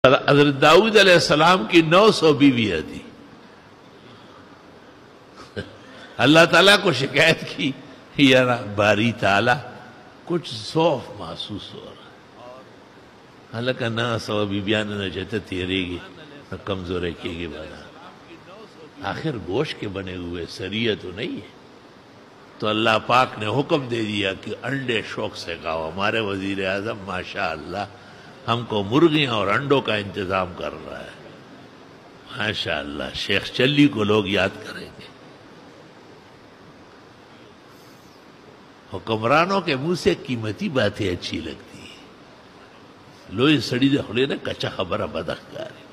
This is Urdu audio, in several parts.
حضرت داؤد علیہ السلام کی 900 بیویاں تھی. اللہ تعالیٰ کو شکایت کی یا باری تعالیٰ کچھ ضعف محسوس ہو رہا. اللہ کا 900 بیویاں نہ چاہتے تیرے گی نہ کمزور رکھے گی بنا. آخر گوشت کے بنے ہوئے سریہ تو نہیں ہے. تو اللہ پاک نے حکم دے دیا کہ انڈے شوق سے کھاؤ. ہمارے وزیر اعظم ماشاءاللہ ہم کو مرغیاں اور انڈوں کا انتظام کر رہا ہے. ماشاءاللہ شیخ چلی کو لوگ یاد کریں گے. حکمرانوں کے منہ سے قیمتی باتیں اچھی لگتی ہیں. لوئی سڑی دے خلے نے کچا خبر بدخ گاری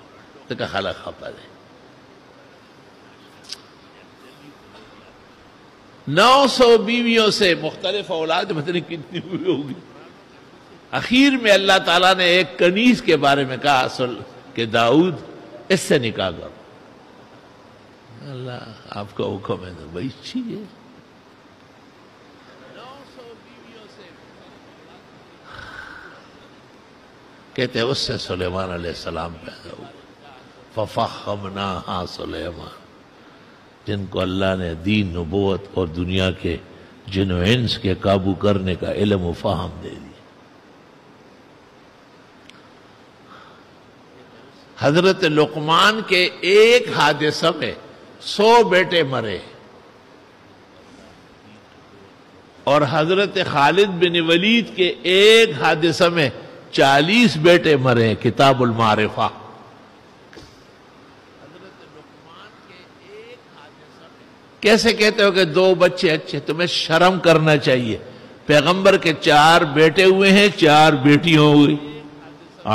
تکا خلق خپا دے. 900 بیویوں سے مختلف اولاد مطلب کتنی ہوئی ہوگی. اخیر میں اللہ تعالیٰ نے ایک کنیز کے بارے میں کہا اصل کہ داؤد اس سے نکاح کرو. اللہ آپ کا حکم ہے تو بھائی چاہیے. کہتے ہیں اس سے سلیمان علیہ السلام پیدا ہوئے. فَفَخَّمْنَاهَا سلیمان، جن کو اللہ نے دین، نبوت اور دنیا کے جن و انس کے قابو کرنے کا علم و فہم دے دی. حضرت لقمان کے ایک حادثہ میں 100 بیٹے مرے اور حضرت خالد بن ولید کے ایک حادثہ میں 40 بیٹے مرے. کتاب المعرفہ. کیسے کہتے ہو کہ 2 بچے اچھے؟ تمہیں شرم کرنا چاہیے. پیغمبر کے 4 بیٹے ہوئے ہیں، 4 بیٹیاں ہوئی،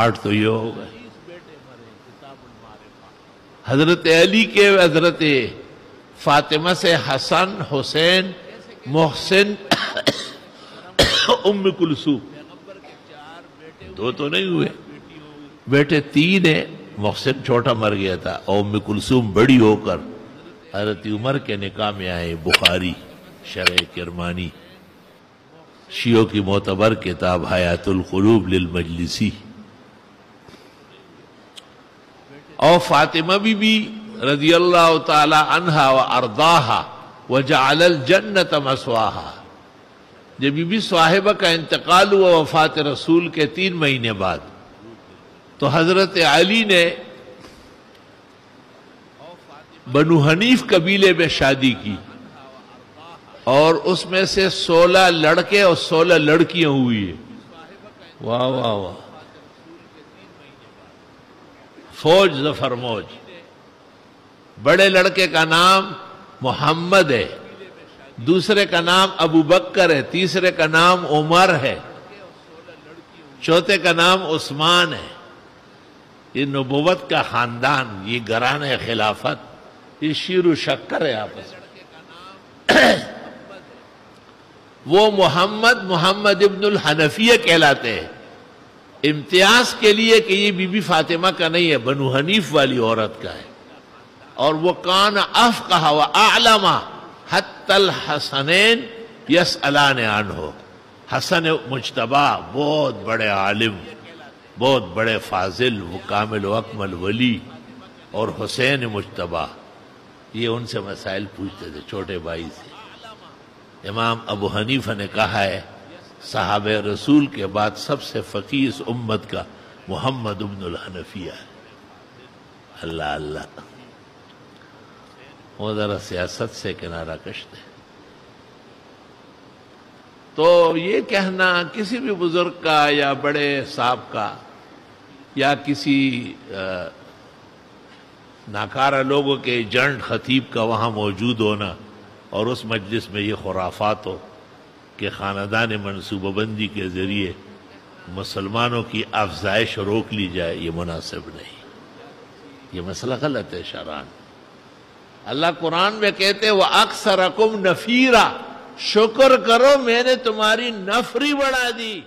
8 تو یہ ہو گئے. حضرت علی کے حضرت فاطمہ سے حسن، حسین، محسن، ام کلثوم، 2 تو نہیں ہوئے، بیٹے 3 ہیں. محسن چھوٹا مر گیا تھا اور ام کلثوم بڑی ہو کر حضرت عمر کے نکاح میں آئے. بخاری شرح کرمانی، شیعوں کی معتبر کتاب حیات القلوب للمجلسی. اور فاطمہ بی رضی اللہ تعالی عنہا و ارضاہا وجعل الجنت مسواہا. جب بی صاحبہ کا انتقال ہوا وفات رسول کے 3 مہینے بعد، تو حضرت علی نے بنو حنیف قبیلے میں شادی کی اور اس میں سے 16 لڑکے اور 16 لڑکیاں ہوئی ہیں. واہ واہ واہ. فوج ظفر موج. بڑے لڑکے کا نام محمد ہے، دوسرے کا نام ابو بکر ہے، تیسرے کا نام عمر ہے، چوتھے کا نام عثمان ہے. یہ نبوت کا خاندان، یہ گران خلافت، یہ شیر و شکر ہے آپس میں. وہ محمد ابن الحنفیہ کہلاتے ہیں. امتیاز کے لیے کہ یہ بی بی فاطمہ کا نہیں ہے، بنو حنیف والی عورت کا ہے. اور وہ کان افقہ و اعلم حتی الحسنین یسألان عنہ. حسن مجتبی بہت بڑے عالم، بہت بڑے فاضل، وہ کامل و اکمل ولی، اور حسین مجتبی یہ ان سے مسائل پوچھتے تھے چھوٹے بھائی سے. امام ابو حنیفہ نے کہا ہے صحابہ رسول کے بعد سب سے فقیہ اس امت کا محمد ابن الحنفیہ ہے. اللہ اللہ. وہ ذرا سیاست سے کنارہ کشتے. تو یہ کہنا کسی بھی بزرگ کا یا بڑے صاحب کا یا کسی ناکارہ لوگوں کے ایجنٹ خطیب کا وہاں موجود ہونا اور اس مجلس میں یہ خرافات ہو کہ خاندان منصوبہ بندی کے ذریعے مسلمانوں کی افزائش روک لی جائے، یہ مناسب نہیں. یہ مسئلہ غلط ہے شرعاً. اللہ قرآن میں کہتے وَأَكْثَرَكُمْ نَفِيرًا، شکر کرو میں نے تمہاری نفری بڑھا دی.